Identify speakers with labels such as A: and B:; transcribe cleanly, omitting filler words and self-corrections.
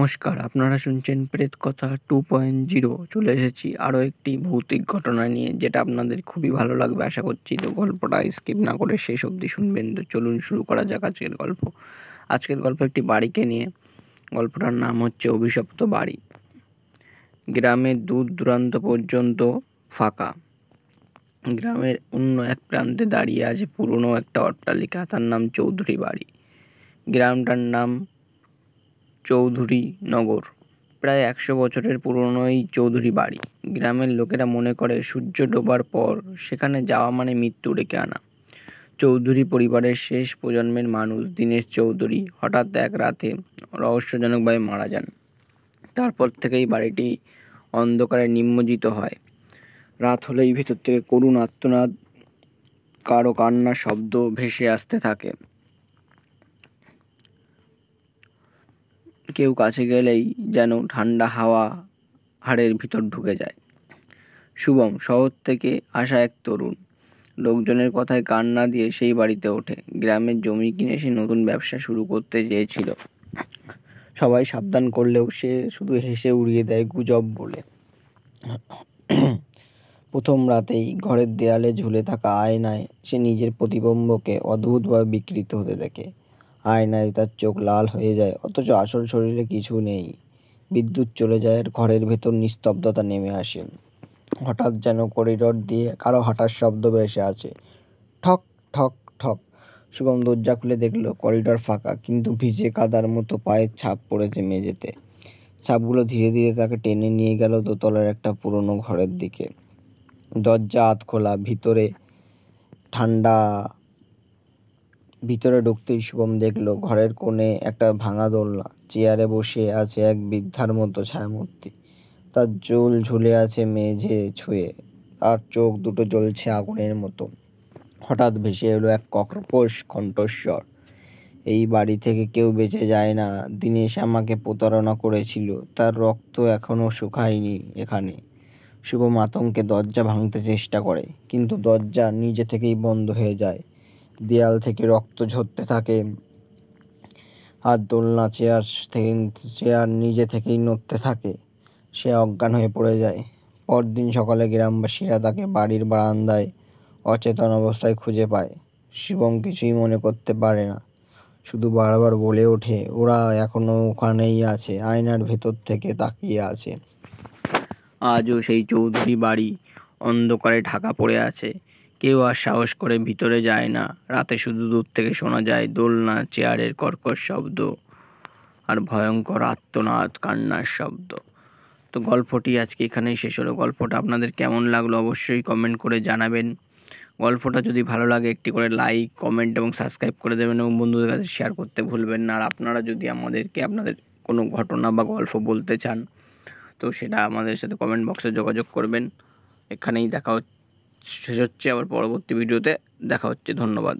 A: নমস্কার, আপনারা শুনছেন প্রেত কথা 2.0। চলে এসেছি আরও একটি ভৌতিক ঘটনা নিয়ে, যেটা আপনাদের খুবই ভালো লাগবে আশা করছি। তো গল্পটা স্কিপ না করে শেষ অবধি শুনবেন। তো চলুন শুরু করা যাক আজকের গল্প। আজকের গল্প একটি বাড়িকে নিয়ে। গল্পটার নাম হচ্ছে অভিশপ্ত বাড়ি। গ্রামের দূর দূরান্ত পর্যন্ত ফাঁকা। গ্রামের অন্য এক প্রান্তে দাঁড়িয়ে আছে পুরনো একটা অট্টালিকা, তার নাম চৌধুরী বাড়ি। গ্রামটার নাম চৌধুরী নগর। প্রায় 100 বছরের পুরনো এই চৌধুরী বাড়ি। গ্রামের লোকেরা মনে করে সূর্য ডোবার পর সেখানে যাওয়া মানে মৃত্যু ডেকে আনা। চৌধুরী পরিবারের শেষ প্রজন্মের মানুষ দীনেশ চৌধুরী হঠাৎ এক রাতে রহস্যজনকভাবে মারা যান। তারপর থেকেই বাড়িটি অন্ধকারে নিমজ্জিত হয়। রাত হলেই ভিতর থেকে করুণ আর্তনাদ, কারো কান্নার শব্দ ভেসে আসতে থাকে। কেউ কাছে গেলেই যেন ঠান্ডা হাওয়া হাড়ের ভিতর ঢুকে যায়। শুভম শহর থেকে আসা এক তরুণ, লোকজনের কথায় কান না দিয়ে সেই বাড়িতে ওঠে। গ্রামের জমি কিনে সে নতুন ব্যবসা শুরু করতে চেয়েছিল। সবাই সাবধান করলেও সে শুধু হেসে উড়িয়ে দেয় গুজব বলে। প্রথম রাতেই ঘরের দেয়ালে ঝুলে থাকা আয়নায় সে নিজের প্রতিবিম্বকে অদ্ভুতভাবে বিকৃত হতে দেখে। আয়নায় তার চোখ লাল হয়ে যায়, অথচ আসল শরীরে কিছু নেই। বিদ্যুৎ চলে যায় আর ঘরের ভেতর নিস্তব্ধতা নেমে আসে। হঠাৎ যেন করিডোর দিয়ে কারো হাঁটার শব্দ ভেসে আছে। ঠক ঠক ঠক। শুভম দরজা খুলে দেখলো করিডোর ফাঁকা, কিন্তু ভিজে কাদার মতো পায়ের ছাপ পড়েছে মেঝেতে। ছাপগুলো ধীরে ধীরে তাকে টেনে নিয়ে গেল দোতলার একটা পুরনো ঘরের দিকে। দরজা আধ খোলা, ভিতরে ঢুকতেই শুভম দেখলো ঘরের কোণে একটা ভাঙা দোলনা। চেয়ারে বসে আছে এক বৃদ্ধার মতো ছায়ামূর্তি। তার চুল ঝুলে আছে মেঝে ছুঁয়ে, আর চোখ দুটো জ্বলছে আগুনের মতো। হঠাৎ ভেসে এলো এক কর্কশ কণ্ঠস্বর, এই বাড়ি থেকে কেউ বেঁচে যায় না। দীনেশ আমাকে প্রতারণা করেছিল, তার রক্ত এখনো শুকায়নি এখানে। শুভম আতঙ্কে দরজা ভাঙতে চেষ্টা করে, কিন্তু দরজা নিজে থেকেই বন্ধ হয়ে যায়। দেয়াল থেকে রক্ত ঝরতে থাকে, আর দোলনা চেয়ার নিজে থেকেই নড়তে থাকে। সে অজ্ঞান হয়ে পড়ে যায়। পরদিন সকালে গ্রামবাসীরা তাকে বাড়ির বারান্দায় অচেতন অবস্থায় খুঁজে পায়। শুভম কিছুই মনে করতে পারে না, শুধু বারবার বলে ওঠে, ওরা এখনো ওখানেই আছে, আয়নার ভেতর থেকে তাকিয়ে আছে। আজও সেই চৌধুরী বাড়ি অন্ধকারে ঢাকা পড়ে আছে। কেউ আর সাহস করে ভিতরে যায় না। রাতে শুধু দূর থেকে শোনা যায় দোলনা, চেয়ারের কর্কশ শব্দ আর ভয়ঙ্কর আর্তনাদ, কান্নার শব্দ। তো গল্পটি আজকে এখানেই শেষ হলো। গল্পটা আপনাদের কেমন লাগলো অবশ্যই কমেন্ট করে জানাবেন। গল্পটা যদি ভালো লাগে একটি করে লাইক, কমেন্ট এবং সাবস্ক্রাইব করে দেবেন, এবং বন্ধুদের কাছে শেয়ার করতে ভুলবেন না। আর আপনারা যদি আমাদেরকে আপনাদের কোনো ঘটনা বা গল্প বলতে চান, তো সেটা আমাদের সাথে কমেন্ট বক্সে যোগাযোগ করবেন। এখানেই শেষ হচ্ছে, আবার পরবর্তী ভিডিওতে দেখা হচ্ছে। ধন্যবাদ।